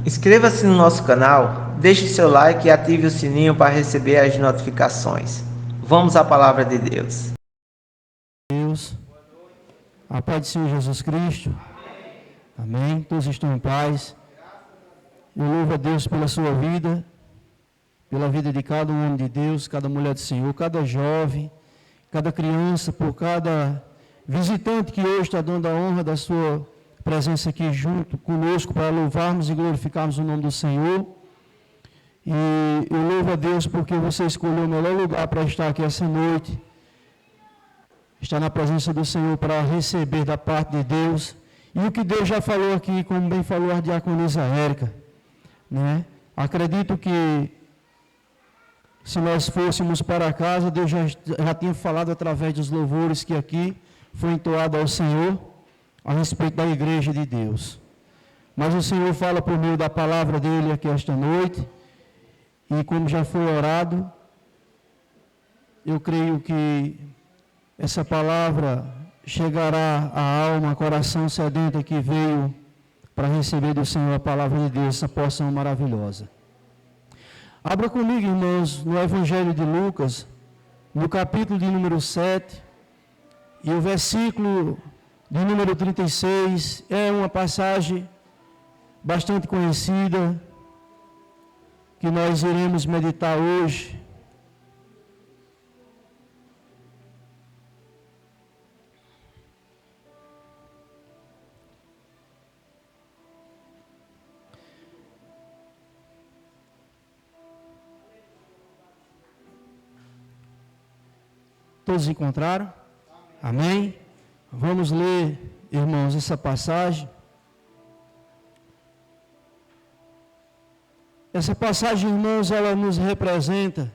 Inscreva-se no nosso canal, deixe seu like e ative o sininho para receber as notificações. Vamos à palavra de Deus. Deus, a paz do Senhor Jesus Cristo. Amém. Todos estão em paz. Eu louvo a Deus pela sua vida, pela vida de cada homem de Deus, cada mulher do Senhor, cada jovem, cada criança, por cada visitante que hoje está dando a honra da sua presença aqui junto conosco para louvarmos e glorificarmos o nome do Senhor. E eu louvo a Deus porque você escolheu o melhor lugar para estar aqui essa noite, estar na presença do Senhor para receber da parte de Deus. E o que Deus já falou aqui, como bem falou a diaconisa Érica, né? Acredito que se nós fôssemos para casa, Deus já tinha falado através dos louvores que aqui foi entoado ao Senhor a respeito da igreja de Deus. Mas o Senhor fala por meio da palavra dele aqui esta noite, e como já foi orado, eu creio que essa palavra chegará à alma, coração sedento que veio para receber do Senhor a palavra de Deus, essa porção maravilhosa. Abra comigo, irmãos, no Evangelho de Lucas, no capítulo de número 7, e o versículo de número 36, é uma passagem bastante conhecida, que nós iremos meditar hoje. Todos encontraram? Amém? Vamos ler, irmãos, essa passagem. Essa passagem, irmãos, ela nos representa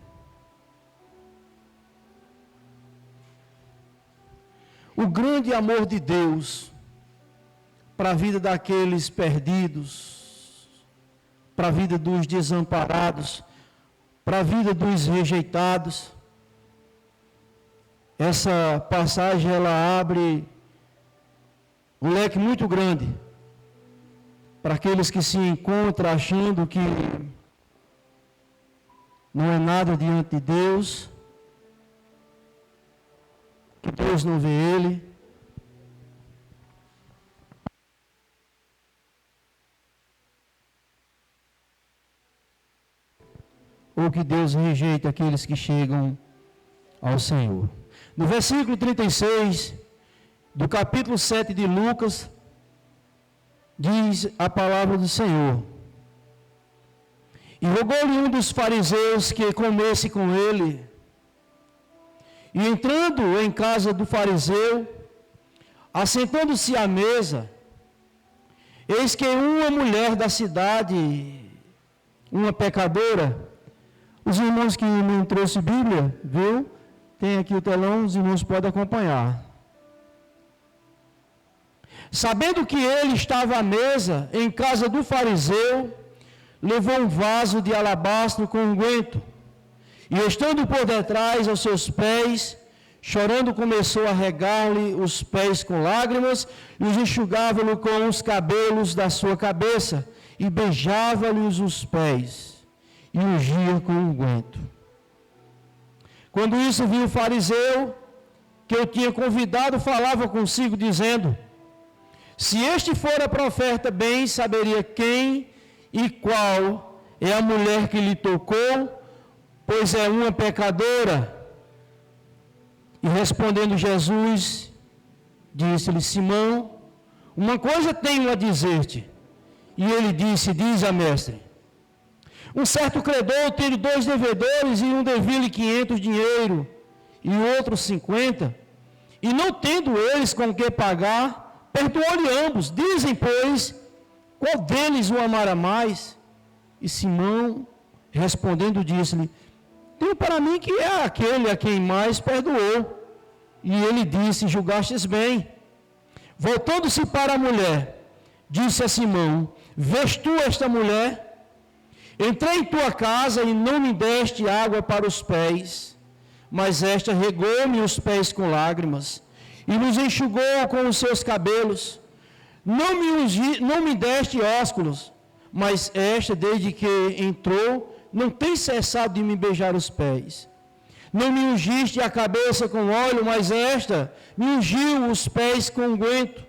o grande amor de Deus para a vida daqueles perdidos, para a vida dos desamparados, para a vida dos rejeitados. Essa passagem, ela abre um leque muito grande para aqueles que se encontram achando que não é nada diante de Deus, que Deus não vê ele. Ou que Deus rejeita aqueles que chegam ao Senhor. No versículo 36 do capítulo 7 de Lucas, diz a palavra do Senhor: E rogou-lhe um dos fariseus que comesse com ele. E entrando em casa do fariseu, assentando-se à mesa, eis que uma mulher da cidade, uma pecadora, os irmãos que não trouxeram Bíblia, viu? Tem aqui o telão, os irmãos podem acompanhar. Sabendo que ele estava à mesa em casa do fariseu, levou um vaso de alabastro com unguento, e estando por detrás aos seus pés, chorando, começou a regar-lhe os pés com lágrimas, e os enxugava-lhe com os cabelos da sua cabeça, e beijava-lhes os pés, e ungia com unguento. Quando isso viu o fariseu, que eu tinha convidado, falava consigo, dizendo: Se este fora profeta, bem saberia quem e qual é a mulher que lhe tocou, pois é uma pecadora. E respondendo Jesus, disse-lhe: Simão, uma coisa tenho a dizer-te. E ele disse: Diz a mestre. Um certo credor teve 2 devedores, e um devia-lhe 500 dinheiro, e o outro 50. E não tendo eles com que pagar, perdoou-lhe ambos. Dizem, pois, qual deles o amará mais? E Simão, respondendo, disse-lhe: Tenho para mim que é aquele a quem mais perdoou. E ele disse: Julgastes bem. Voltando-se para a mulher, disse a Simão: Vês tu esta mulher? Entrei em tua casa e não me deste água para os pés, mas esta regou-me os pés com lágrimas, e nos enxugou com os seus cabelos. Não me deste ósculos, mas esta, desde que entrou, não tem cessado de me beijar os pés. Não me ungiste a cabeça com óleo, mas esta me ungiu os pés com unguento.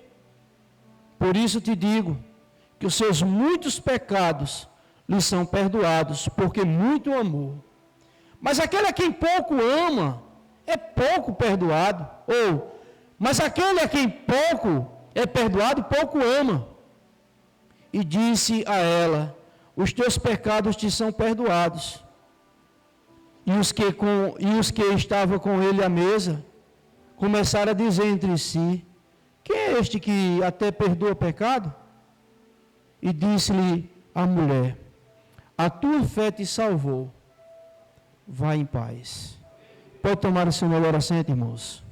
Por isso te digo que os seus muitos pecados lhe são perdoados, porque muito amou. Mas aquele a quem pouco ama é pouco perdoado. Mas aquele a quem pouco é perdoado, pouco ama. E disse a ela: os teus pecados te são perdoados. E os que estavam com ele à mesa começaram a dizer entre si: quem é este que até perdoa o pecado? E disse-lhe a mulher: a tua fé te salvou. Vai em paz. Pode tomar o seu melhor assento, irmãos.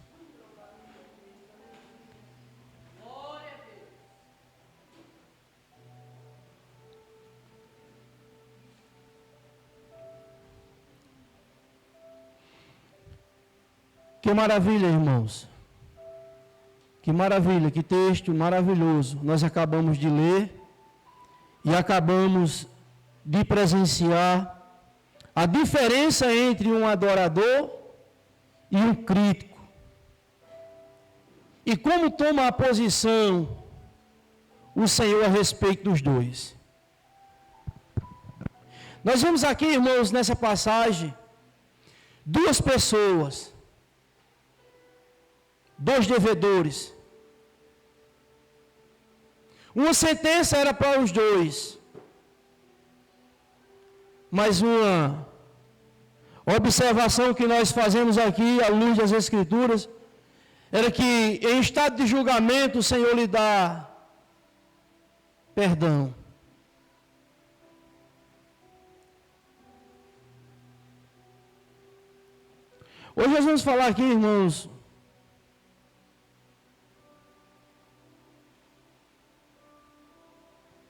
Que maravilha, irmãos. Que maravilha, que texto maravilhoso. Nós acabamos de ler e acabamos de presenciar a diferença entre um adorador e um crítico. E como toma a posição o Senhor a respeito dos dois. Nós vemos aqui, irmãos, nessa passagem, duas pessoas, dois devedores. Uma sentença era para os dois, mas uma observação que nós fazemos aqui, à luz das Escrituras, era que em estado de julgamento o Senhor lhe dá perdão. Hoje nós vamos falar aqui, irmãos,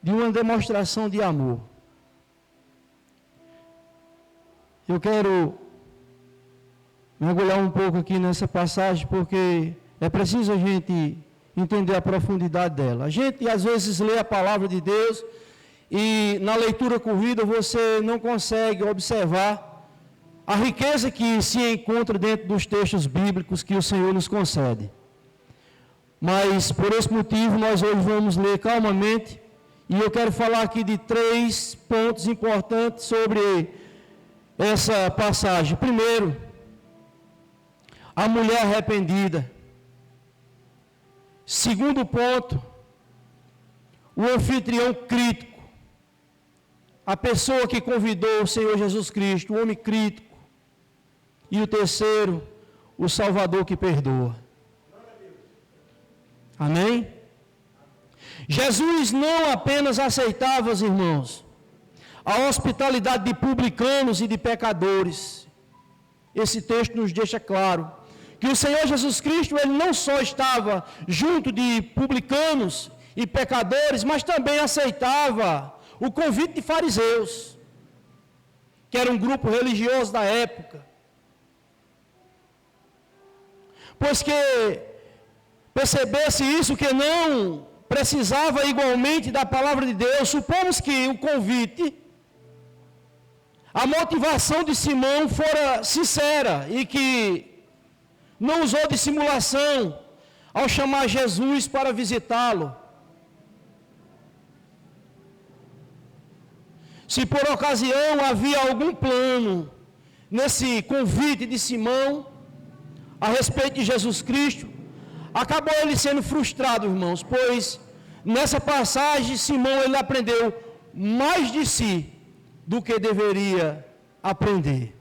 de uma demonstração de amor. Eu quero mergulhar um pouco aqui nessa passagem, porque é preciso a gente entender a profundidade dela. A gente, às vezes, lê a palavra de Deus e, na leitura corrida, você não consegue observar a riqueza que se encontra dentro dos textos bíblicos que o Senhor nos concede. Mas, por esse motivo, nós hoje vamos ler calmamente. E eu quero falar aqui de 3 pontos importantes sobre essa passagem. Primeiro, a mulher arrependida. Segundo ponto, o anfitrião crítico. A pessoa que convidou o Senhor Jesus Cristo, o homem crítico. E o terceiro, o Salvador que perdoa. Amém? Jesus não apenas aceitava, irmãos, a hospitalidade de publicanos e de pecadores. Esse texto nos deixa claro que o Senhor Jesus Cristo, ele não só estava junto de publicanos e pecadores, mas também aceitava o convite de fariseus, que era um grupo religioso da época. Pois que percebesse isso, que não precisava igualmente da palavra de Deus. Supomos que o convite, a motivação de Simão fora sincera e que não usou de simulação ao chamar Jesus para visitá-lo. Se por ocasião havia algum plano nesse convite de Simão a respeito de Jesus Cristo, acabou ele sendo frustrado, irmãos, pois nessa passagem Simão ele aprendeu mais de si do que deveria aprender.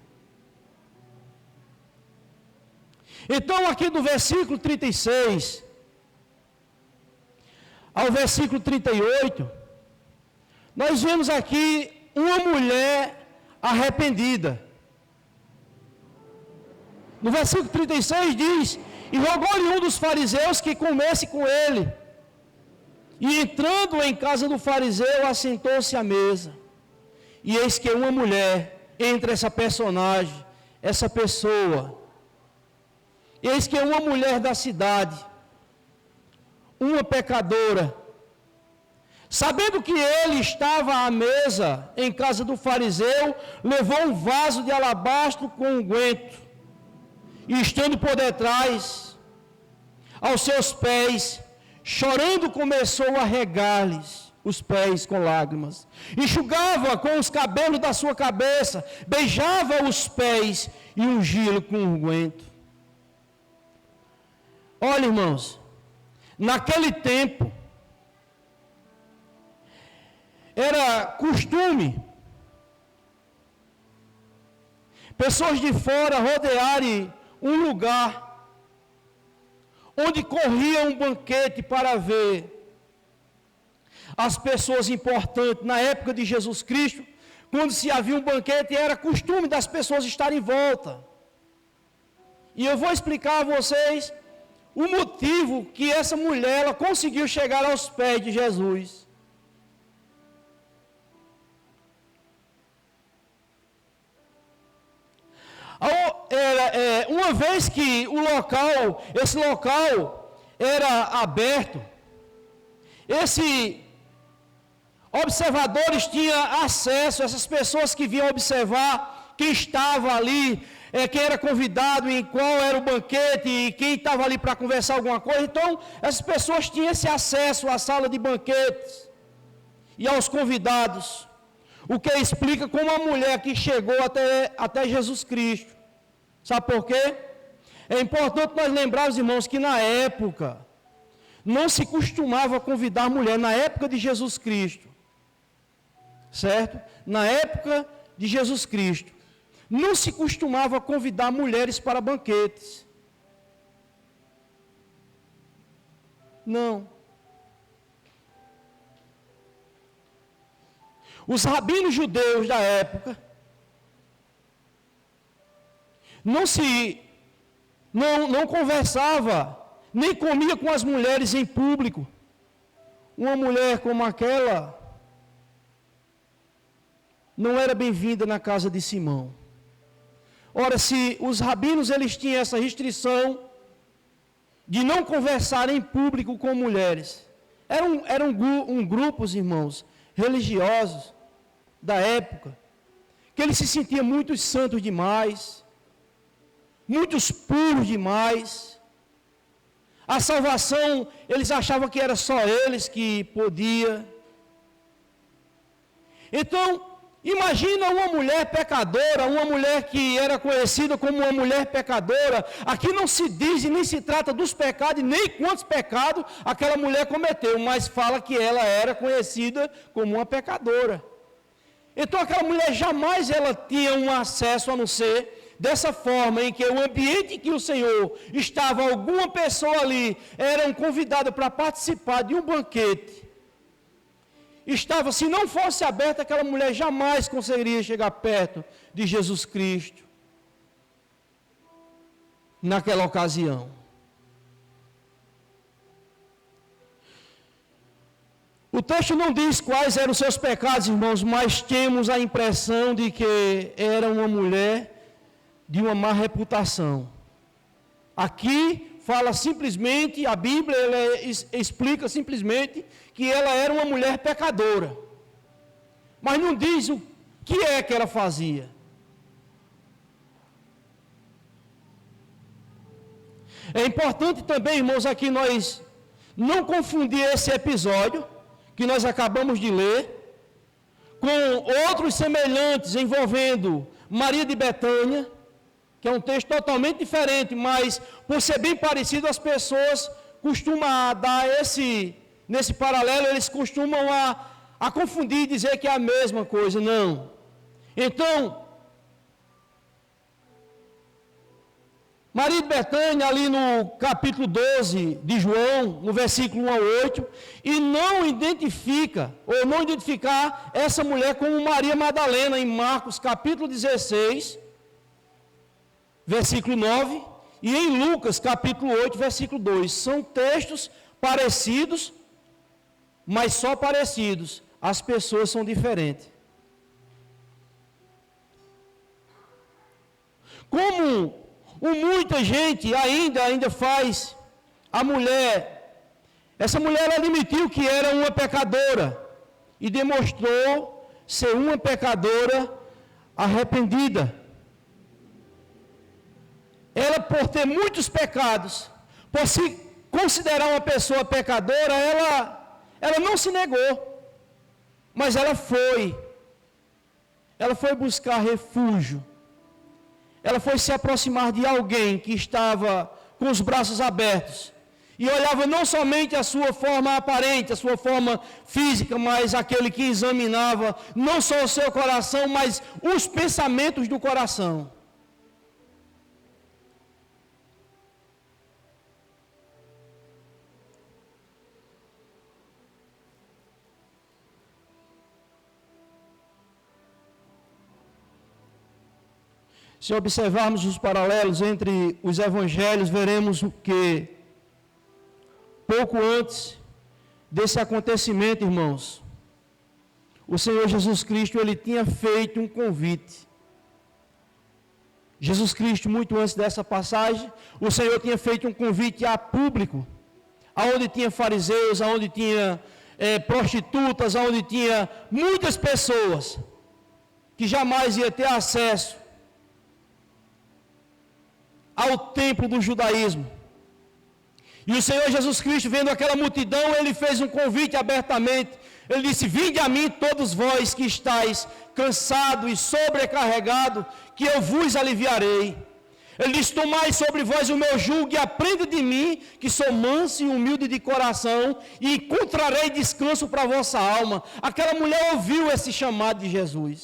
Então aqui do versículo 36 ao versículo 38, nós vemos aqui uma mulher arrependida. No versículo 36 diz: e rogou-lhe um dos fariseus que comesse com ele. E entrando em casa do fariseu, assentou-se à mesa. E eis que uma mulher, entre essa personagem, essa pessoa, eis que uma mulher da cidade, uma pecadora, Sabendo que ele estava à mesa em casa do fariseu, levou um vaso de alabastro com unguento, e estando por detrás, aos seus pés, chorando, começou a regar-lhes os pés com lágrimas, enxugava com os cabelos da sua cabeça, beijava os pés e ungia-lo com unguento. Olha, irmãos, naquele tempo, era costume pessoas de fora rodearem um lugar onde corria um banquete para ver as pessoas importantes. Na época de Jesus Cristo, quando se havia um banquete, era costume das pessoas estarem em volta. E eu vou explicar a vocês o motivo que essa mulher ela conseguiu chegar aos pés de Jesus. Uma vez que esse local era aberto, observadores tinham acesso, essas pessoas que vinham observar quem estava ali, quem era convidado, em qual era o banquete, e quem estava ali para conversar alguma coisa. Então, essas pessoas tinham esse acesso à sala de banquetes e aos convidados, o que explica como a mulher que chegou até Jesus Cristo. Sabe por quê? É importante nós lembrarmos, irmãos, que na época não se costumava convidar mulher, na época de Jesus Cristo, certo? Na época de Jesus Cristo, não se costumava convidar mulheres para banquetes. Não. Os rabinos judeus da época não conversava, nem comia com as mulheres em público. Uma mulher como aquela não era bem-vinda na casa de Simão. Ora, se os rabinos eles tinham essa restrição de não conversar em público com mulheres, eram grupos, irmãos, religiosos da época, que eles se sentiam muito santos demais, muitos puros demais. A salvação, eles achavam que era só eles que podia. Então, imagina uma mulher pecadora, uma mulher que era conhecida como uma mulher pecadora. Aqui não se diz e nem se trata dos pecados, nem quantos pecados aquela mulher cometeu, mas fala que ela era conhecida como uma pecadora. Então aquela mulher jamais ela tinha um acesso a não ser dessa forma, em que o ambiente em que o Senhor estava, alguma pessoa ali, eram convidadas para participar de um banquete. Estava, se não fosse aberta, aquela mulher jamais conseguiria chegar perto de Jesus Cristo. Naquela ocasião. O texto não diz quais eram os seus pecados, irmãos, mas temos a impressão de que era uma mulher de uma má reputação. Aqui fala simplesmente, a Bíblia explica simplesmente que ela era uma mulher pecadora. Mas não diz o que é que ela fazia. É importante também, irmãos, aqui nós não confundir esse episódio que nós acabamos de ler com outros semelhantes envolvendo Maria de Betânia, que é um texto totalmente diferente, mas por ser bem parecido, as pessoas costumam dar nesse paralelo, eles costumam a confundir e dizer que é a mesma coisa. Não. Então, Maria de Betânia, ali no capítulo 12 de João, no versículo 1 a 8, e não identificar essa mulher como Maria Madalena, em Marcos capítulo 16, versículo 9, e em Lucas, capítulo 8, versículo 2. São textos parecidos, mas só parecidos. As pessoas são diferentes. Como muita gente ainda faz a mulher Essa mulher admitiu que era uma pecadora e demonstrou ser uma pecadora arrependida. Ela, por ter muitos pecados, por se considerar uma pessoa pecadora, ela não se negou, mas ela foi buscar refúgio, ela foi se aproximar de alguém que estava com os braços abertos, e olhava não somente a sua forma aparente, a sua forma física, mas aquele que examinava não só o seu coração, mas os pensamentos do coração. Se observarmos os paralelos entre os evangelhos, veremos que pouco antes desse acontecimento, irmãos, o Senhor Jesus Cristo, ele tinha feito um convite. Jesus Cristo, muito antes dessa passagem, o Senhor tinha feito um convite a público, aonde tinha fariseus, aonde tinha prostitutas, aonde tinha muitas pessoas que jamais ia ter acesso ao templo do judaísmo. E o Senhor Jesus Cristo, vendo aquela multidão, ele fez um convite abertamente. Ele disse: vinde a mim todos vós que estáis cansados e sobrecarregados, que eu vos aliviarei. Ele disse: tomai sobre vós o meu jugo e aprende de mim, que sou manso e humilde de coração, e encontrarei descanso para a vossa alma. Aquela mulher ouviu esse chamado de Jesus.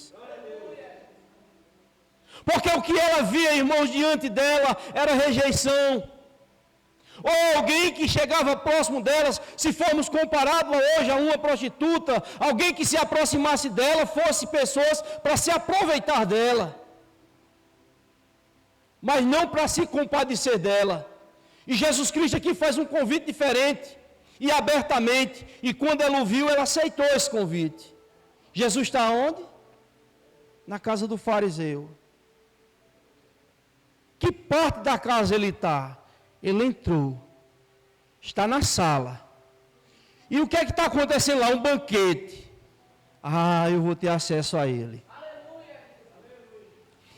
Porque o que ela via, irmãos, diante dela era rejeição. Ou alguém que chegava próximo delas, se formos comparados hoje a uma prostituta, alguém que se aproximasse dela, fosse pessoas para se aproveitar dela, mas não para se compadecer dela. E Jesus Cristo aqui faz um convite diferente, e abertamente, e quando ela ouviu, ela aceitou esse convite. Jesus está onde? Na casa do fariseu. Que parte da casa ele está? Ele entrou, está na sala. E o que é que está acontecendo lá? Um banquete. Eu vou ter acesso a ele. Aleluia.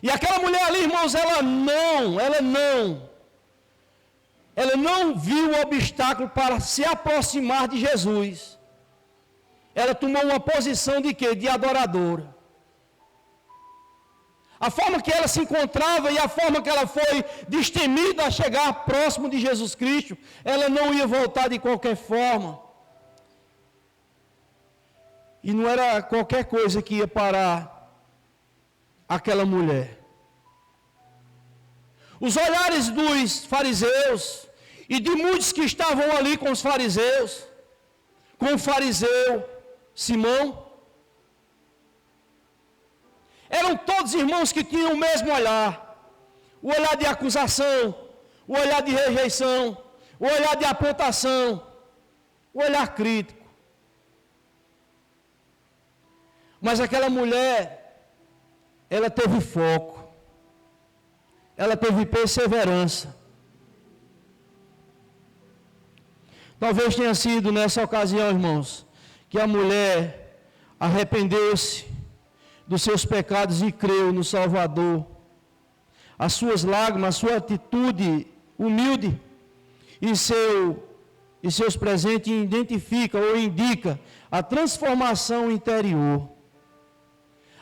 E aquela mulher ali, irmãos, ela não viu o obstáculo para se aproximar de Jesus. Ela tomou uma posição de quê? De adoradora. A forma que ela se encontrava e a forma que ela foi destemida a chegar próximo de Jesus Cristo, ela não ia voltar de qualquer forma. E não era qualquer coisa que ia parar aquela mulher. Os olhares dos fariseus e de muitos que estavam ali com os fariseus, com o fariseu Simão, eram todos irmãos que tinham o mesmo olhar. O olhar de acusação, o olhar de rejeição, o olhar de apontação, o olhar crítico. Mas aquela mulher, ela teve foco, ela teve perseverança. Talvez tenha sido nessa ocasião, irmãos, que a mulher arrependeu-se dos seus pecados e creu no Salvador. As suas lágrimas, a sua atitude humilde e seus presentes identificam ou indicam a transformação interior.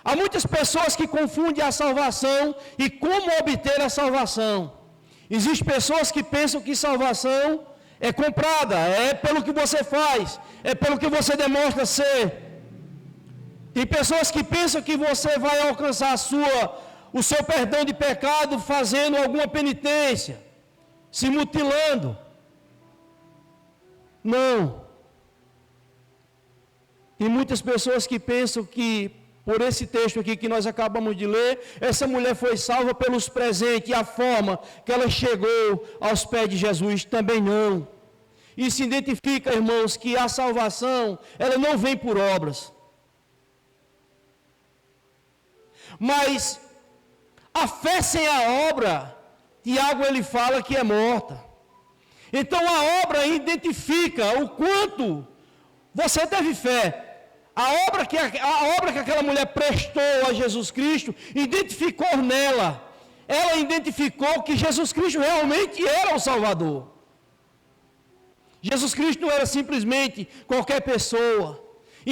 Há muitas pessoas que confundem a salvação e como obter a salvação. Existem pessoas que pensam que salvação é comprada, é pelo que você faz, é pelo que você demonstra ser. Tem pessoas que pensam que você vai alcançar o seu perdão de pecado fazendo alguma penitência, se mutilando. Não. Tem muitas pessoas que pensam que, por esse texto aqui que nós acabamos de ler, essa mulher foi salva pelos presentes e a forma que ela chegou aos pés de Jesus. Também não. E se identifica, irmãos, que a salvação, ela não vem por obras. Mas a fé sem a obra, Tiago ele fala que é morta. Então a obra identifica o quanto você teve fé. A obra que aquela mulher prestou a Jesus Cristo identificou nela. Ela identificou que Jesus Cristo realmente era o Salvador. Jesus Cristo não era simplesmente qualquer pessoa.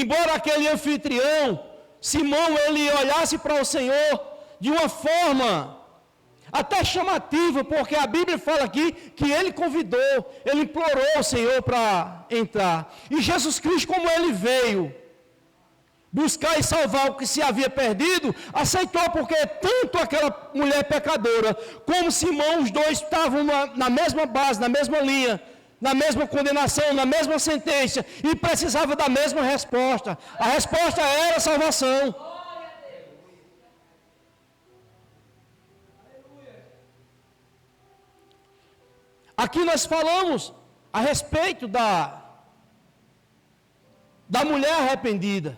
Embora aquele anfitrião, Simão, ele olhasse para o Senhor de uma forma até chamativa, porque a Bíblia fala aqui que ele convidou, ele implorou o Senhor para entrar. E Jesus Cristo, como ele veio buscar e salvar o que se havia perdido, aceitou, porque tanto aquela mulher pecadora como Simão, os dois estavam na mesma base, na mesma linha, na mesma condenação, na mesma sentença, e precisava da mesma resposta. A resposta era a salvação. Aqui nós falamos a respeito da mulher arrependida.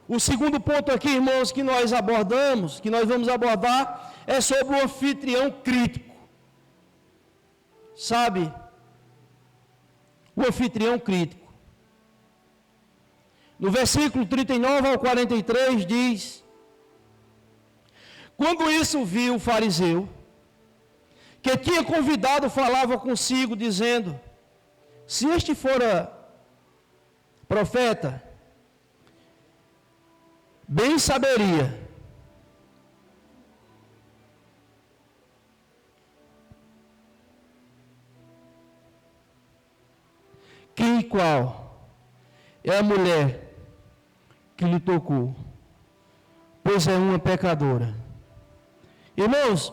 O segundo ponto aqui, irmãos, que nós abordamos, que nós vamos abordar, é sobre o anfitrião crítico. Sabe? O anfitrião crítico. No versículo 39 ao 43 diz: quando isso viu o fariseu, que tinha convidado, falava consigo, dizendo: se este fora profeta, bem saberia quem e qual é a mulher que lhe tocou, pois é uma pecadora. Irmãos,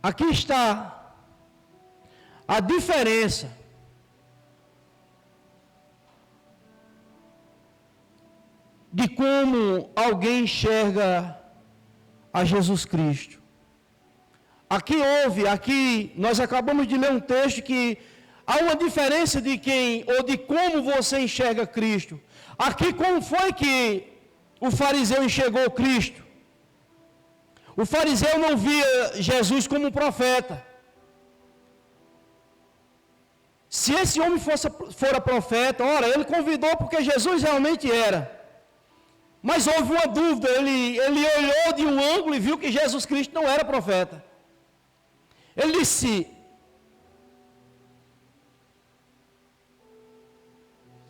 aqui está a diferença de como alguém enxerga a Jesus Cristo. Aqui nós acabamos de ler um texto que há uma diferença de quem ou de como você enxerga Cristo. Aqui, como foi que o fariseu enxergou Cristo? O fariseu não via Jesus como um profeta. Se esse homem fora profeta, ora, ele convidou porque Jesus realmente era. Mas houve uma dúvida, ele olhou de um ângulo e viu que Jesus Cristo não era profeta. Ele disse: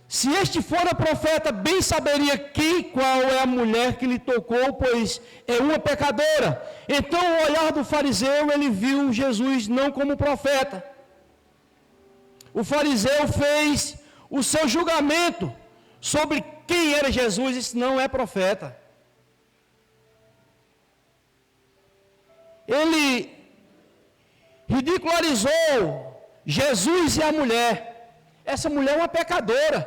se este fora profeta, bem saberia quem e qual é a mulher que lhe tocou, pois é uma pecadora. Então, o olhar do fariseu, ele viu Jesus não como profeta. O fariseu fez o seu julgamento sobre quem era Jesus, isso não é profeta. Ele ridicularizou Jesus e a mulher. Essa mulher é uma pecadora.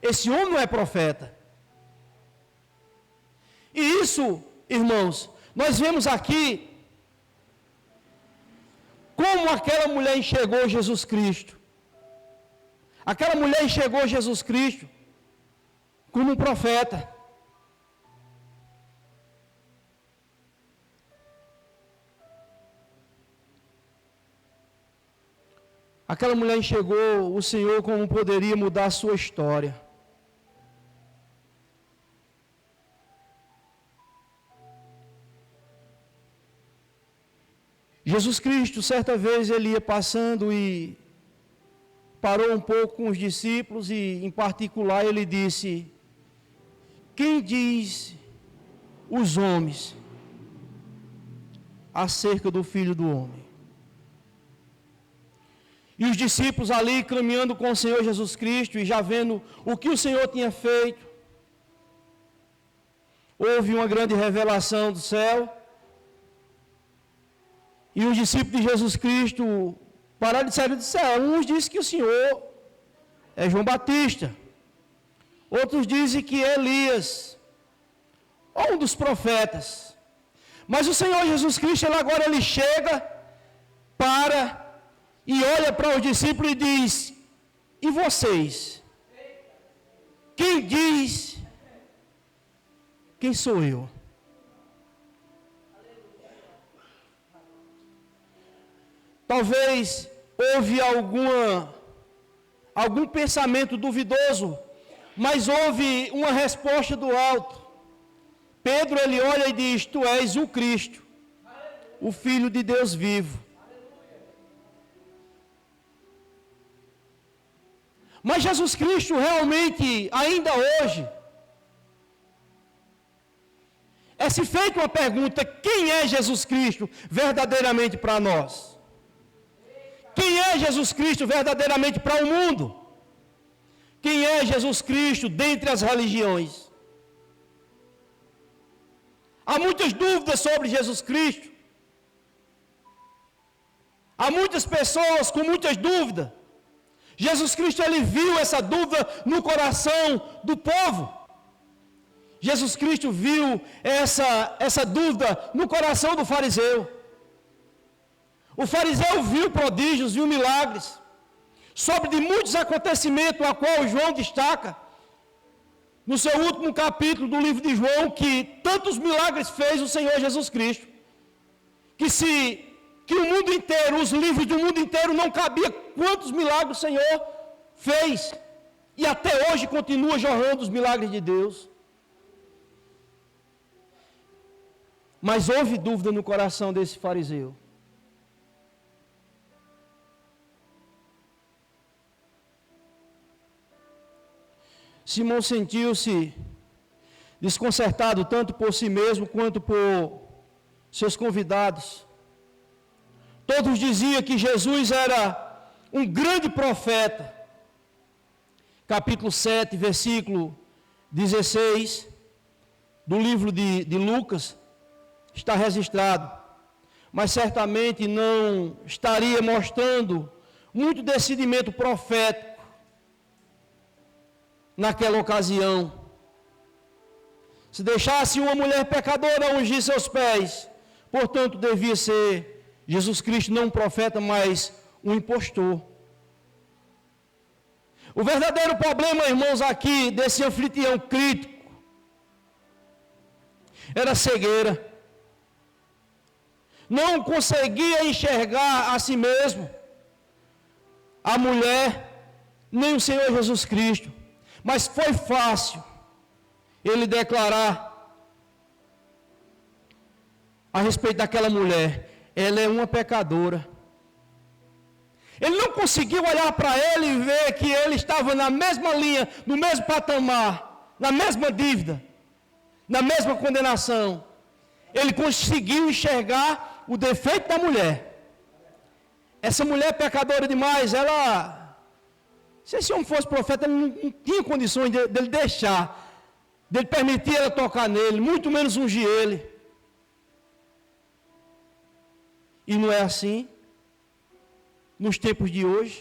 Esse homem não é profeta. E isso, irmãos, nós vemos aqui como aquela mulher enxergou Jesus Cristo. Aquela mulher enxergou Jesus Cristo como um profeta. Aquela mulher enxergou o Senhor como poderia mudar a sua história. Jesus Cristo, certa vez, ele ia passando e parou um pouco com os discípulos e, em particular, ele disse: quem diz os homens acerca do Filho do Homem? E os discípulos ali caminhando com o Senhor Jesus Cristo e já vendo o que o Senhor tinha feito, houve uma grande revelação do céu. E os discípulos de Jesus Cristo pararam de sair do céu. Uns dizem que o Senhor é João Batista. Outros dizem que é Elias, ou um dos profetas. Mas o Senhor Jesus Cristo, ele chega, para e olha para os discípulos e diz: e vocês? Quem diz? Quem sou eu? talvez houve algum pensamento duvidoso, mas houve uma resposta do alto. Pedro, ele olha e diz: tu és o Cristo, o Filho de Deus vivo. Mas Jesus Cristo realmente, ainda hoje, é se feita uma pergunta: quem é Jesus Cristo verdadeiramente para nós? Quem é Jesus Cristo verdadeiramente para o mundo? Quem é Jesus Cristo dentre as religiões? Há muitas dúvidas sobre Jesus Cristo. Há muitas pessoas com muitas dúvidas. Jesus Cristo, ele viu essa dúvida no coração do povo. Jesus Cristo viu essa dúvida no coração do fariseu. O fariseu viu prodígios, viu milagres, sobre de muitos acontecimentos, a qual João destaca, no seu último capítulo do livro de João, que tantos milagres fez o Senhor Jesus Cristo, que o mundo inteiro, os livros do mundo inteiro, não cabia quantos milagres o Senhor fez, e até hoje continua jorrando os milagres de Deus. Mas houve dúvida no coração desse fariseu. Simão sentiu-se desconcertado tanto por si mesmo quanto por seus convidados. Todos diziam que Jesus era um grande profeta. Capítulo 7, versículo 16 do livro de Lucas está registrado. Mas certamente não estaria mostrando muito decidimento profético naquela ocasião. Se deixasse uma mulher pecadora ungir seus pés, portanto devia ser Jesus Cristo não um profeta, mas um impostor. O verdadeiro problema, irmãos, aqui desse anfitrião crítico era cegueira. Não conseguia enxergar a si mesmo, a mulher, nem o Senhor Jesus Cristo. Mas foi fácil ele declarar a respeito daquela mulher: ela é uma pecadora. Ele não conseguiu olhar para ele e ver que ele estava na mesma linha, no mesmo patamar, na mesma dívida, na mesma condenação. Ele conseguiu enxergar o defeito da mulher. Essa mulher pecadora demais, se esse homem fosse profeta, ele não tinha condições dele deixar, dele permitir ela tocar nele, muito menos ungir ele. E não é assim nos tempos de hoje.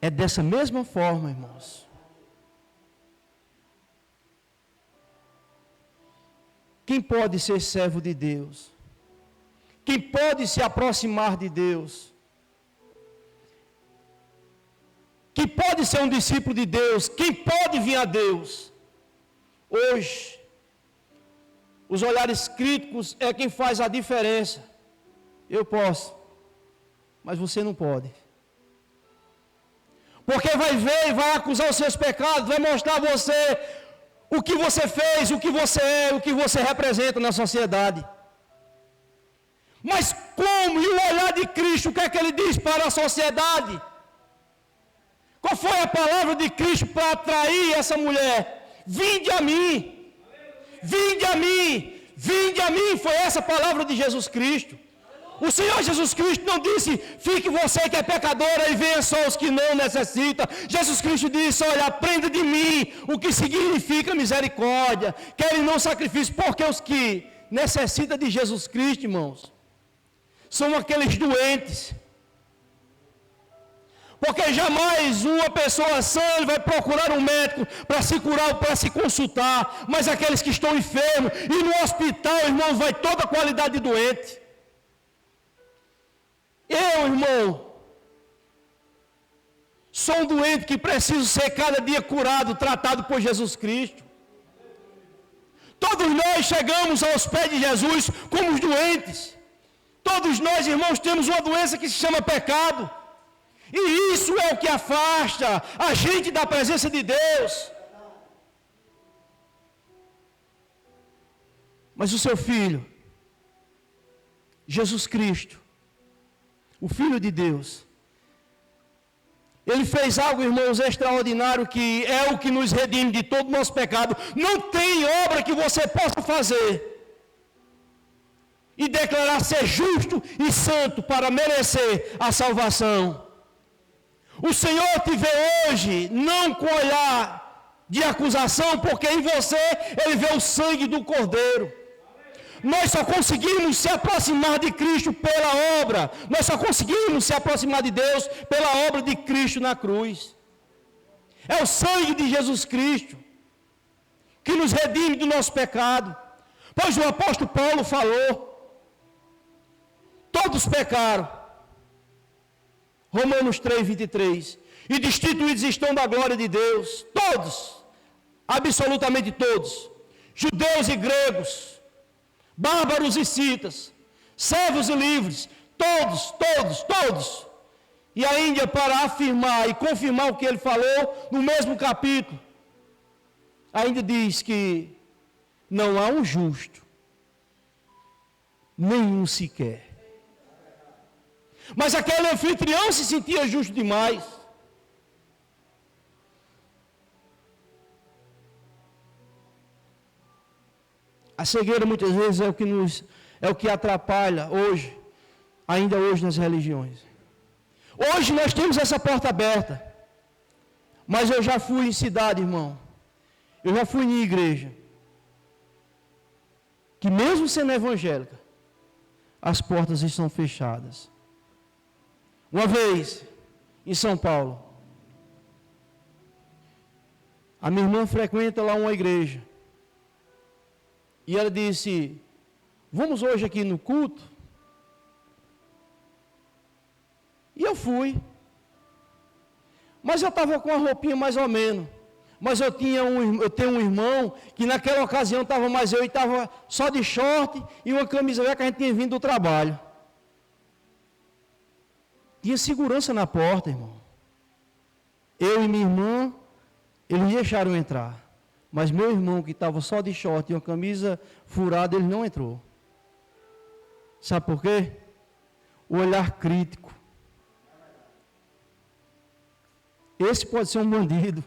É dessa mesma forma, irmãos. Quem pode ser servo de Deus? Quem pode se aproximar de Deus? Quem pode ser um discípulo de Deus? Quem pode vir a Deus? Hoje, os olhares críticos é quem faz a diferença. Eu posso, mas você não pode. Porque vai ver e vai acusar os seus pecados, vai mostrar a você o que você fez, o que você é, o que você representa na sociedade. Mas como? E o olhar de Cristo, o que é que ele diz para a sociedade? Qual foi a palavra de Cristo para atrair essa mulher? Vinde a mim, vinde a mim, vinde a mim. Foi essa a palavra de Jesus Cristo. O Senhor Jesus Cristo não disse: fique você que é pecadora e venha só os que não necessitam. Jesus Cristo disse: olha, aprenda de mim o que significa misericórdia, querem não sacrifício, porque os que necessitam de Jesus Cristo, irmãos, são aqueles doentes. Porque jamais uma pessoa sã vai procurar um médico para se curar, para se consultar, mas aqueles que estão enfermos, e no hospital, irmão, vai toda a qualidade de doente. Eu, irmão, sou um doente que preciso ser cada dia curado, tratado por Jesus Cristo. Todo Todos nós chegamos aos pés de Jesus como os doentes. Todos nós, irmãos, temos uma doença que se chama pecado. E isso é o que afasta a gente da presença de Deus. Mas o seu Filho, Jesus Cristo, o Filho de Deus, Ele fez algo, irmãos, extraordinário, que é o que nos redime de todo o nosso pecado. Não tem obra que você possa fazer e declarar ser justo e santo para merecer a salvação. O Senhor te vê hoje, não com olhar de acusação, porque em você Ele vê o sangue do Cordeiro. Nós só conseguimos se aproximar de Cristo pela obra. Nós só conseguimos se aproximar de Deus pela obra de Cristo na cruz. É o sangue de Jesus Cristo que nos redime do nosso pecado. Pois o apóstolo Paulo falou: todos pecaram. Romanos 3, 23. E destituídos estão da glória de Deus. Todos. Absolutamente todos. Judeus e gregos. Bárbaros e citas. Servos e livres. Todos. E ainda para afirmar e confirmar o que ele falou, no mesmo capítulo, ainda diz que não há um justo. Nenhum sequer. Mas aquele anfitrião se sentia justo demais. A cegueira muitas vezes é o que atrapalha hoje, ainda hoje nas religiões. Hoje nós temos essa porta aberta. Mas eu já fui em cidade, irmão. Eu já fui em igreja que mesmo sendo evangélica, as portas estão fechadas. Uma vez, em São Paulo, a minha irmã frequenta lá uma igreja. E ela disse: vamos hoje aqui no culto? E eu fui. Mas eu estava com a roupinha mais ou menos. Mas eu tenho um irmão que naquela ocasião estava mais eu e estava só de short e uma camisa velha que a gente tinha vindo do trabalho. Tinha segurança na porta, irmão. Eu e minha irmã, eles deixaram entrar. Mas meu irmão, que estava só de short e uma camisa furada, ele não entrou. Sabe por quê? O olhar crítico. Esse pode ser um bandido.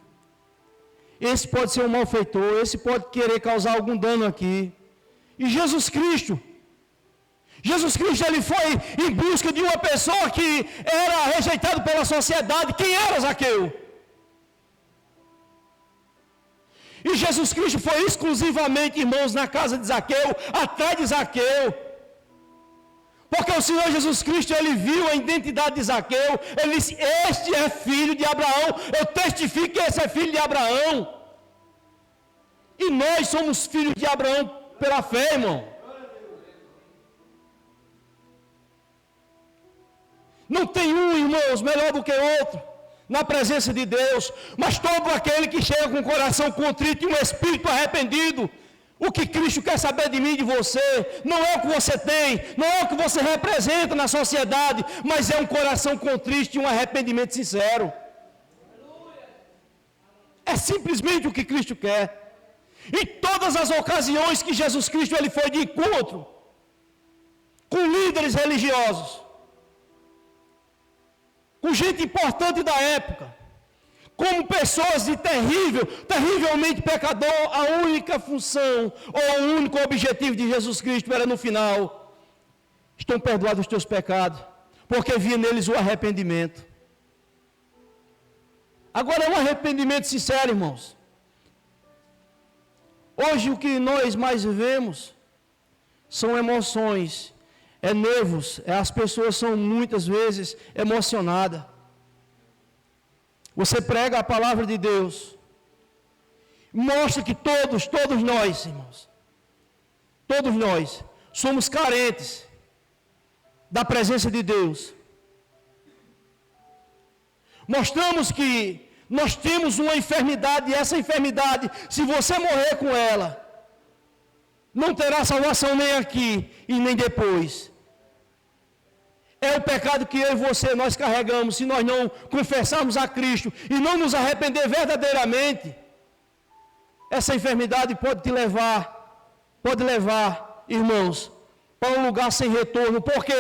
Esse pode ser um malfeitor. Esse pode querer causar algum dano aqui. E Jesus Cristo, ele foi em busca de uma pessoa que era rejeitada pela sociedade. Quem era Zaqueu? E Jesus Cristo foi exclusivamente, irmãos, na casa de Zaqueu, atrás de Zaqueu. Porque o Senhor Jesus Cristo, Ele viu a identidade de Zaqueu. Ele disse: este é filho de Abraão. Eu testifico que esse é filho de Abraão. E nós somos filhos de Abraão pela fé, irmão. Não tem um, irmãos, melhor do que outro na presença de Deus, mas todo aquele que chega com o coração contrito e um espírito arrependido, o que Cristo quer saber de mim e de você, não é o que você tem, não é o que você representa na sociedade, mas é um coração contrito e um arrependimento sincero. É simplesmente o que Cristo quer. Em todas as ocasiões que Jesus Cristo ele foi de encontro com líderes religiosos, com gente importante da época, como pessoas de terrivelmente pecador, a única função ou o único objetivo de Jesus Cristo era no final: estão perdoados os teus pecados, porque via neles o arrependimento. Agora é um arrependimento sincero, irmãos. Hoje o que nós mais vivemos são emoções, é nervos, as pessoas são muitas vezes emocionadas. Você prega a palavra de Deus, mostra que todos nós, irmãos, todos nós somos carentes da presença de Deus. Mostramos que nós temos uma enfermidade, e essa enfermidade, se você morrer com ela, não terá salvação nem aqui e nem depois. É o pecado que eu e você, nós carregamos, se nós não confessarmos a Cristo e não nos arrepender verdadeiramente. Essa enfermidade pode levar, irmãos, para um lugar sem retorno, porque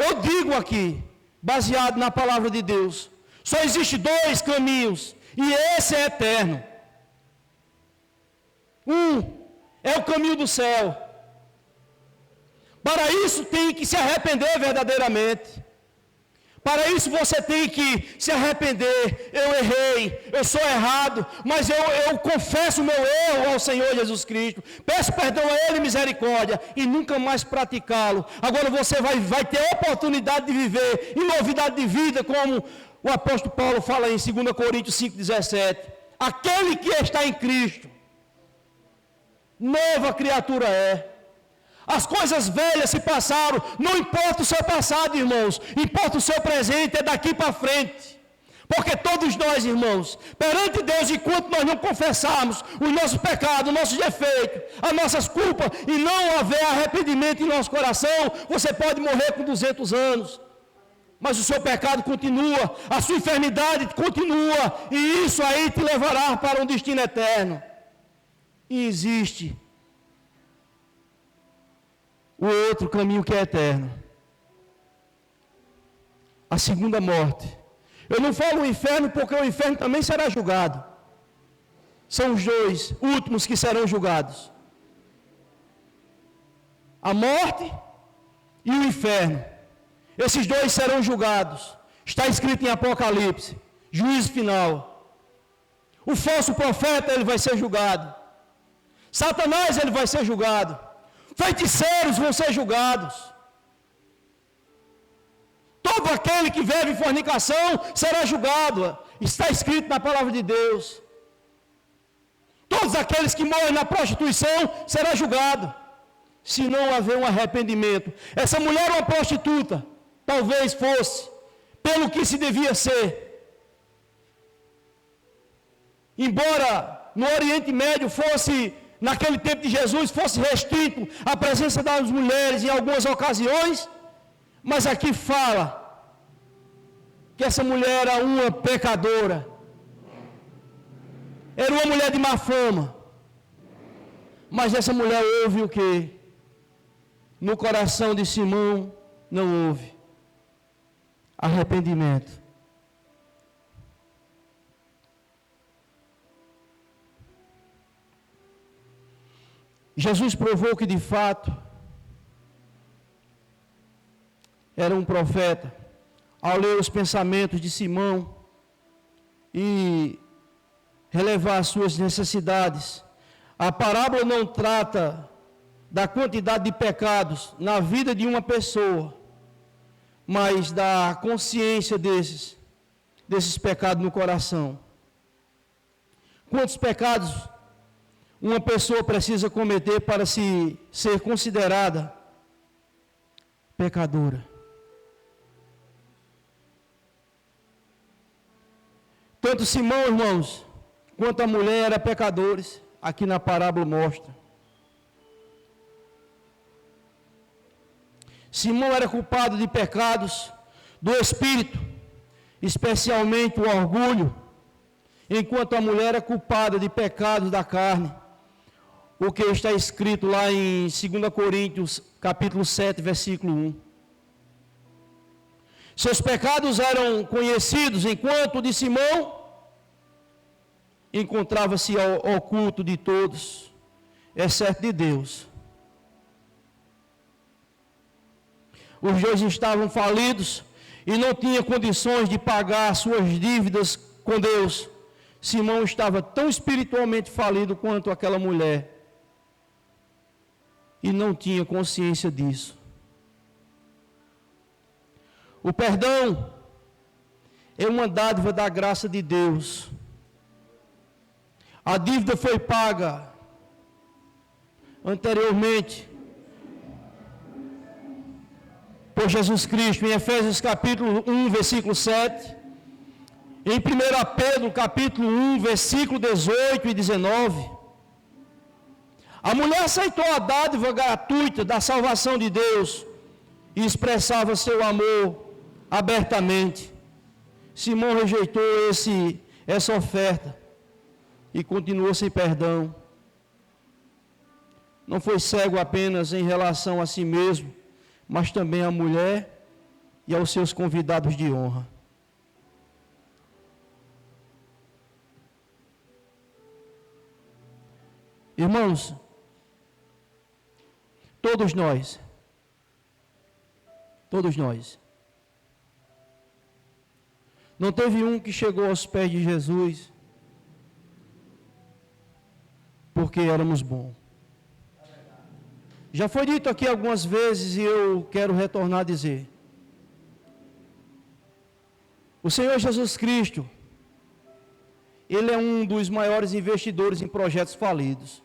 eu digo aqui, baseado na palavra de Deus, só existe 2 caminhos, e esse é eterno. Um é o caminho do céu. Para isso tem que se arrepender verdadeiramente. Para isso você tem que se arrepender. Eu errei, eu sou errado, mas eu confesso o meu erro ao Senhor Jesus Cristo. Peço perdão a Ele, misericórdia, e nunca mais praticá-lo. Agora você vai ter a oportunidade de viver em novidade de vida, como o apóstolo Paulo fala em 2 Coríntios 5,17. Aquele que está em Cristo, nova criatura é. As coisas velhas se passaram, não importa o seu passado, irmãos, importa o seu presente, é daqui para frente. Porque todos nós, irmãos, perante Deus, enquanto nós não confessarmos os nossos pecados, os nossos defeitos, as nossas culpas, e não haver arrependimento em nosso coração, você pode morrer com 200 anos. Mas o seu pecado continua, a sua enfermidade continua, e isso aí te levará para um destino eterno. E existe o outro caminho que é eterno, a segunda morte. Eu não falo o inferno porque o inferno também será julgado. São os 2 últimos que serão julgados: a morte e o inferno. Esses 2 serão julgados. Está escrito em Apocalipse, juízo final. O falso profeta, ele vai ser julgado. Satanás, ele vai ser julgado. Feiticeiros vão ser julgados. Todo aquele que vive em fornicação será julgado. Está escrito na palavra de Deus. Todos aqueles que morrem na prostituição será julgado, se não haver um arrependimento. Essa mulher é uma prostituta, talvez fosse, pelo que se devia ser. Embora no Oriente Médio fosse, naquele tempo de Jesus, fosse restrito a presença das mulheres em algumas ocasiões, mas aqui fala que essa mulher era uma pecadora, era uma mulher de má fama, mas essa mulher houve o que? No coração de Simão não houve arrependimento. Jesus provou que de fato era um profeta ao ler os pensamentos de Simão e relevar as suas necessidades. A parábola não trata da quantidade de pecados na vida de uma pessoa, mas da consciência desses pecados no coração. Quantos pecados uma pessoa precisa cometer para ser considerada pecadora? Tanto Simão, irmãos, quanto a mulher eram pecadores, aqui na parábola mostra. Simão era culpado de pecados do espírito, especialmente o orgulho, enquanto a mulher é culpada de pecados da carne, o que está escrito lá em 2 Coríntios, capítulo 7, versículo 1. Seus pecados eram conhecidos, enquanto o de Simão encontrava-se oculto de todos, exceto de Deus. Os dois estavam falidos e não tinham condições de pagar suas dívidas com Deus. Simão estava tão espiritualmente falido quanto aquela mulher e não tinha consciência disso. O perdão é uma dádiva da graça de Deus. A dívida foi paga anteriormente por Jesus Cristo, em Efésios capítulo 1, versículo 7, em 1 Pedro capítulo 1, versículo 18 e 19. A mulher aceitou a dádiva gratuita da salvação de Deus e expressava seu amor abertamente. Simão rejeitou essa oferta e continuou sem perdão. Não foi cego apenas em relação a si mesmo, mas também à mulher e aos seus convidados de honra. Irmãos, todos nós, não teve um que chegou aos pés de Jesus porque éramos bons. Já foi dito aqui algumas vezes e eu quero retornar a dizer. O Senhor Jesus Cristo, Ele é um dos maiores investidores em projetos falidos.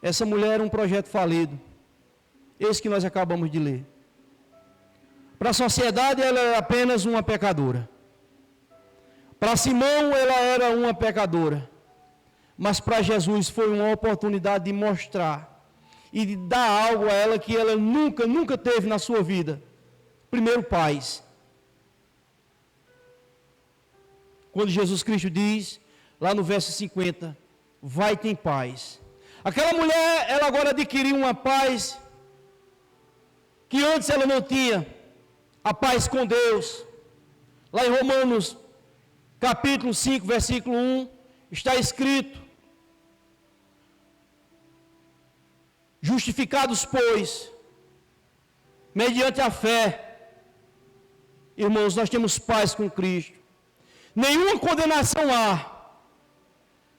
Essa mulher era um projeto falido. Esse que nós acabamos de ler. Para a sociedade, ela era apenas uma pecadora. Para Simão, ela era uma pecadora. Mas para Jesus foi uma oportunidade de mostrar e de dar algo a ela que ela nunca teve na sua vida. Primeiro, paz. Quando Jesus Cristo diz, lá no verso 50, vai-te em paz. Aquela mulher, ela agora adquiriu uma paz que antes ela não tinha. A paz com Deus. Lá em Romanos, capítulo 5, versículo 1, está escrito: justificados, pois, mediante a fé, irmãos, nós temos paz com Cristo. Nenhuma condenação há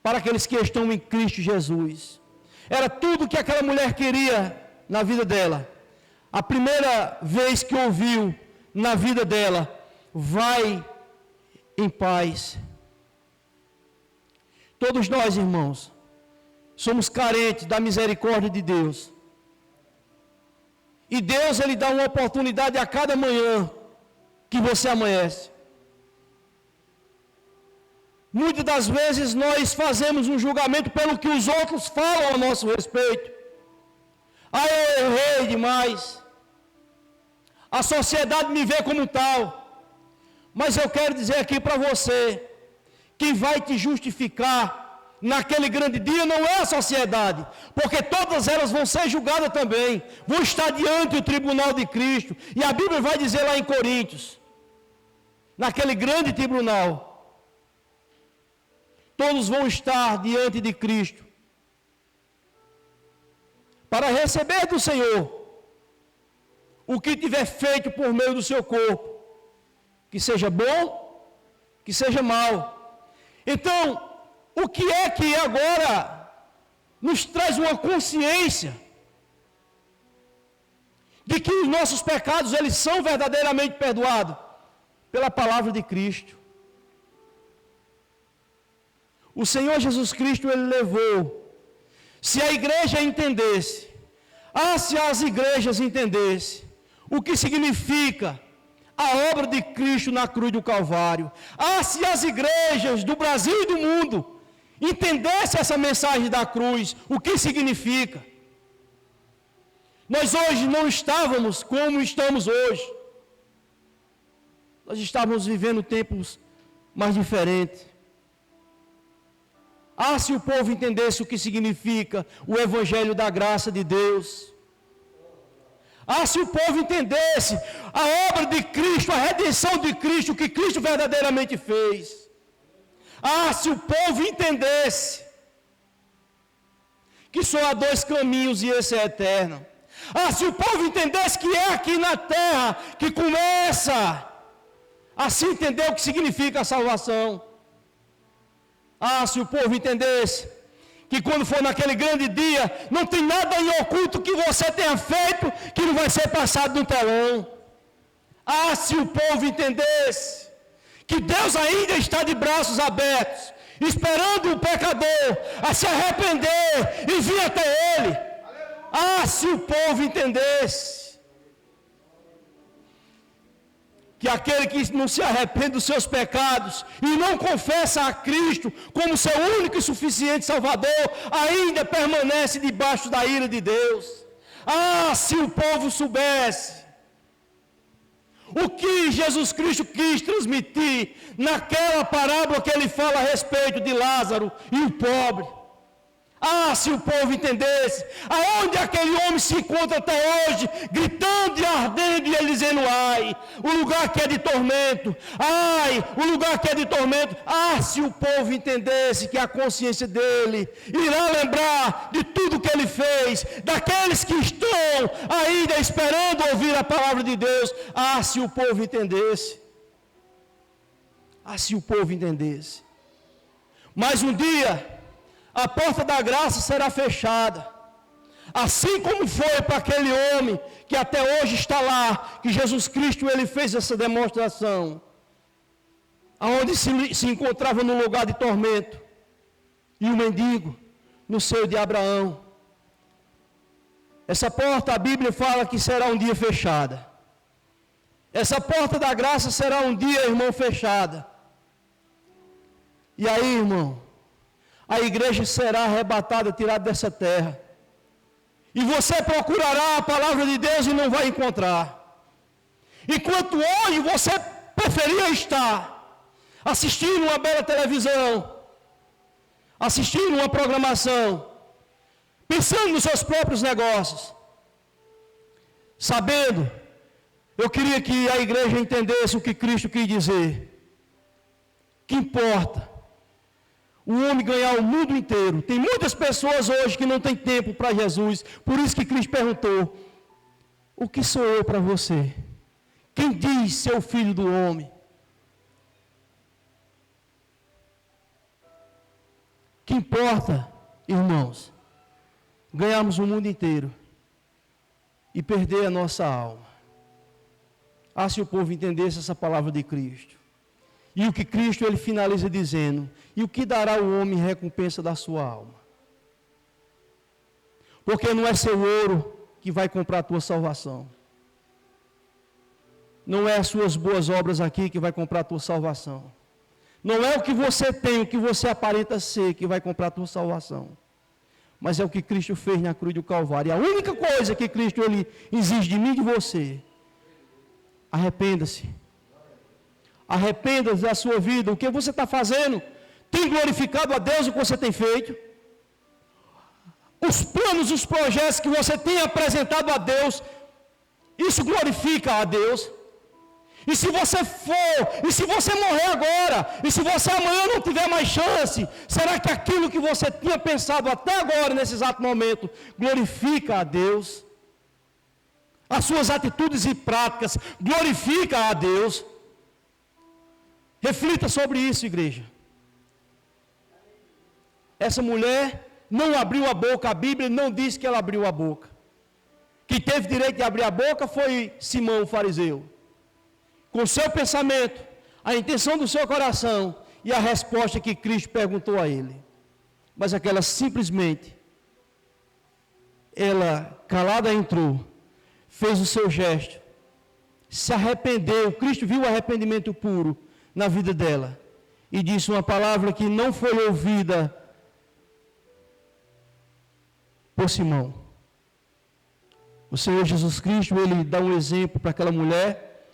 para aqueles que estão em Cristo Jesus. Era tudo que aquela mulher queria na vida dela. A primeira vez que ouviu na vida dela, vai em paz. Todos nós, irmãos, somos carentes da misericórdia de Deus. E Deus, Ele dá uma oportunidade a cada manhã que você amanhece. Muitas das vezes nós fazemos um julgamento pelo que os outros falam a nosso respeito. Ah, eu errei demais. A sociedade me vê como tal. Mas eu quero dizer aqui para você, quem vai te justificar naquele grande dia não é a sociedade, porque todas elas vão ser julgadas também, vão estar diante do tribunal de Cristo, e a Bíblia vai dizer lá em Coríntios, naquele grande tribunal, todos vão estar diante de Cristo, para receber do Senhor o que tiver feito por meio do seu corpo, que seja bom, que seja mal. Então, o que é que agora nos traz uma consciência de que os nossos pecados, eles são verdadeiramente perdoados? Pela palavra de Cristo. O Senhor Jesus Cristo, Ele levou. Se a igreja entendesse, se as igrejas entendessem o que significa a obra de Cristo na cruz do Calvário, se as igrejas do Brasil e do mundo entendessem essa mensagem da cruz, o que significa, nós hoje não estávamos como estamos hoje. Nós estávamos vivendo tempos mais diferentes. Se o povo entendesse o que significa o Evangelho da graça de Deus. Se o povo entendesse a obra de Cristo, a redenção de Cristo, o que Cristo verdadeiramente fez. Se o povo entendesse que só há dois caminhos e esse é eterno. Se o povo entendesse que é aqui na terra que começa a se entender o que significa a salvação. Se o povo entendesse que quando for naquele grande dia, não tem nada em oculto que você tenha feito que não vai ser passado no telão. Se o povo entendesse que Deus ainda está de braços abertos, esperando o pecador a se arrepender e vir até Ele. Se o povo entendesse. que aquele que não se arrepende dos seus pecados e não confessa a Cristo como seu único e suficiente Salvador, ainda permanece debaixo da ira de Deus. Ah, se o povo soubesse o que Jesus Cristo quis transmitir naquela parábola que ele fala a respeito de Lázaro e o pobre. Ah, se o povo entendesse aonde aquele homem se encontra até hoje, gritando e ardendo, e ele dizendo: ai, o lugar que é de tormento, ai, o lugar que é de tormento. Ah, se o povo entendesse que a consciência dele irá lembrar de tudo que ele fez, daqueles que estão ainda esperando ouvir a palavra de Deus. Ah, se o povo entendesse. Ah, se o povo entendesse. Mas um dia a porta da graça será fechada, assim como foi para aquele homem que até hoje está lá, que Jesus Cristo ele fez essa demonstração, aonde se encontrava no lugar de tormento, e o mendigo no seio de Abraão. Essa porta, a Bíblia fala que será um dia fechada. Essa porta da graça será um dia, irmão, fechada. E aí, irmão, a igreja será arrebatada, tirada dessa terra. E você procurará a palavra de Deus e não vai encontrar. Enquanto hoje você preferia estar assistindo uma bela televisão, assistindo uma programação, pensando nos seus próprios negócios, sabendo, eu queria que a igreja entendesse o que Cristo quis dizer. Que importa o homem ganhar o mundo inteiro? Tem muitas pessoas hoje que não têm tempo para Jesus. Por isso que Cristo perguntou: o que sou eu para você? Quem diz ser o filho do homem? Que importa, irmãos, ganharmos o mundo inteiro e perder a nossa alma? Ah, se o povo entendesse essa palavra de Cristo. E o que Cristo ele finaliza dizendo: e o que dará o homem em recompensa da sua alma? Porque não é seu ouro que vai comprar a tua salvação. Não é as suas boas obras aqui que vai comprar a tua salvação. Não é o que você tem, o que você aparenta ser que vai comprar a tua salvação. Mas é o que Cristo fez na cruz do Calvário. E a única coisa que Cristo ele exige de mim e de você: arrependa-se. Arrependa-se da sua vida. O que você está fazendo tem glorificado a Deus o que você tem feito? Os planos, os projetos que você tem apresentado a Deus, isso glorifica a Deus? E se você for, e se você morrer agora, e se você amanhã não tiver mais chance, será que aquilo que você tinha pensado até agora, nesse exato momento, glorifica a Deus? As suas atitudes e práticas glorificam a Deus? Reflita sobre isso, igreja. Essa mulher não abriu a boca, a Bíblia não diz que ela abriu a boca. Quem teve direito de abrir a boca foi Simão, o fariseu. Com seu pensamento, a intenção do seu coração e a resposta que Cristo perguntou a ele. Mas aquela simplesmente, ela calada entrou, fez o seu gesto, se arrependeu. Cristo viu o arrependimento puro na vida dela e disse uma palavra que não foi ouvida por Simão. O Senhor Jesus Cristo, ele dá um exemplo para aquela mulher,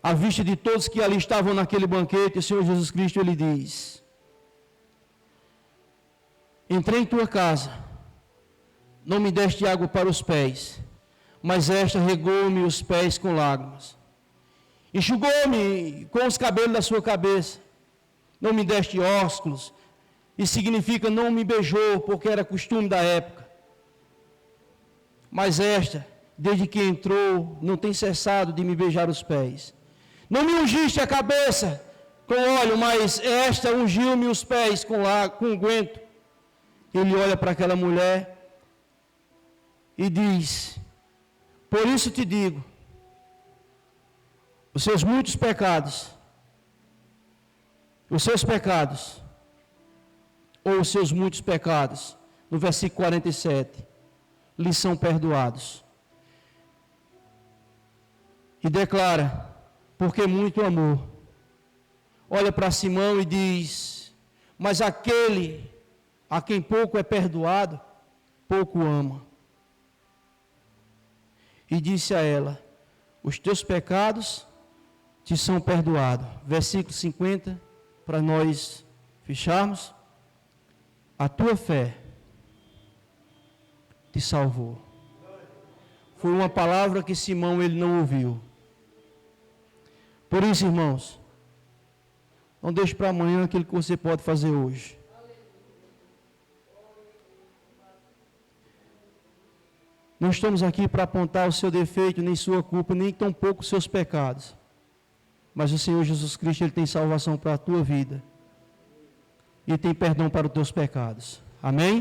à vista de todos que ali estavam naquele banquete. O Senhor Jesus Cristo, ele diz: entrei em tua casa, não me deste água para os pés, mas esta regou-me os pés com lágrimas. Enxugou-me com os cabelos da sua cabeça, não me deste ósculos, e significa não me beijou, porque era costume da época. Mas esta, desde que entrou, não tem cessado de me beijar os pés. Não me ungiste a cabeça com óleo, mas esta ungiu-me os pés com unguento. Ele olha para aquela mulher e diz: por isso te digo, os seus muitos pecados, os seus pecados, ou os seus muitos pecados, no versículo 47, lhes são perdoados. E declara porque muito amor. Olha para Simão e diz: mas aquele a quem pouco é perdoado, pouco ama. E disse a ela: os teus pecados te são perdoados. Versículo 50, para nós fecharmos. A tua fé te salvou. Foi uma palavra que Simão ele não ouviu. Por isso, irmãos, não deixe para amanhã aquilo que você pode fazer hoje. Não estamos aqui para apontar o seu defeito, nem sua culpa, nem tampouco os seus pecados. Mas o Senhor Jesus Cristo, Ele tem salvação para a tua vida. E tem perdão para os teus pecados. Amém?